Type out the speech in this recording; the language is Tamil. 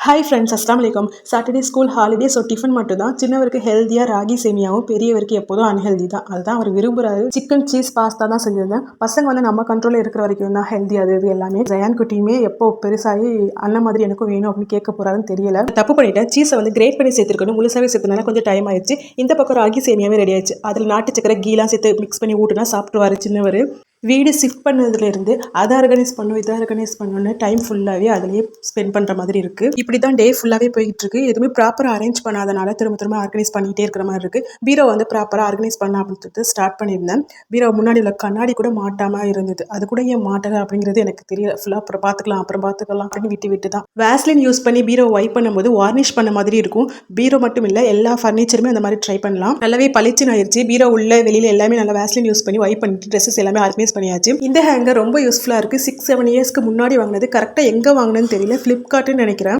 ஹாய் ஃப்ரெண்ட்ஸ், அஸ்லாம் வலைக்கம். Saturday school holiday, so tiffin மட்டும் தான். சின்னவருக்கு ஹெல்த்தியாக ராகி சேமியாவும், பெரியவருக்கு எப்போதும் அன்ஹெல்தி தான். அதுதான் அவர் விரும்புகிறாரு. சிக்கன் சீஸ் பாஸ்தா தான் செஞ்சிருந்தேன். பசங்க வந்து நம்ம கண்ட்ரோலில் இருக்கிற வரைக்கும் தான் ஹெல்தி அது இது எல்லாமே. ஜயான் குட்டியுமே எப்போ பெருசாகி அண்ணன் மாதிரி எனக்கும் வேணும் அப்படின்னு கேட்க போகிறாருன்னு தெரியல. தப்பு பண்ணிட்டேன். சீஸை வந்து கிரேட் பண்ணி சேர்த்துருக்கணும். முழுசாவே சேர்த்தனால கொஞ்சம் டைம் ஆயிடுச்சு. இந்த பக்கம் ராகி சேமியாவே ரெடி ஆயிடுச்சு. அதில் நாட்டு சக்கரை கீலாம் சேர்த்து மிக்ஸ் பண்ணி ஊட்டுனா சாப்பிட்டுவாரு சின்னவர். வீடு ஷிஃப்ட் பண்ணதுலேருந்து அதை ஆர்கனைஸ் பண்ணும் இதை ஆர்கனைஸ் பண்ணணுன்னு டைம் ஃபுல்லாகவே அதிலேயே ஸ்பெண்ட் பண்ணுற மாதிரி இருக்குது. இப்படி தான் டே ஃபுல்லாகவே போயிட்டு இருக்கு. எதுவுமே ப்ராப்பராக அரேஞ்ச் பண்ணாதனால திரும்ப ஆர்கனைஸ் பண்ணிகிட்டே இருக்கிற மாதிரி இருக்குது. பீரோ வந்து ப்ராப்பராக ஆர்கனைஸ் பண்ண அப்படின்னு சொல்லிட்டு ஸ்டார்ட் பண்ணியிருந்தேன். பீரோ முன்னாடி உள்ள கண்ணாடி கூட மாட்டாமல் இருந்தது. அது கூட ஏன் மாட்டலை அப்படிங்கிறது எனக்கு தெரியல. ஃபுல்லாக அப்புறம் பார்த்துக்கலாம் அப்படின்னு விட்டு தான். வேஸ்லின் யூஸ் பண்ணி பீரோ வைப் பண்ணும்போது வார்னிஷ் பண்ண மாதிரி இருக்கும். பீரோ மட்டும் இல்லை, எல்லா ஃபர்னிச்சருமே அந்த மாதிரி ட்ரை பண்ணலாம். நல்லாவே பளிச்சுன்னு ஆயிடுச்சு. பீரோ உள்ள வெளியில் எல்லாமே நல்லா வேஸ்லின் யூஸ் பண்ணி வைப் பண்ணிட்டு ட்ரெஸ்ஸஸ் எல்லாமே ஆர்கனைஸ் பண்ணியாச்சு. இந்த ஹேங்கர் ரொம்ப யூஸ்ஃபுல்லாக இருக்குது. 6-7 இயர்ஸ்க்கு முன்னாடி வாங்கினது. கரெக்டாக எங்கே வாங்கினேன்னு தெரியல. ஃப்ளிப்கார்ட்னு நினைக்கிறேன்.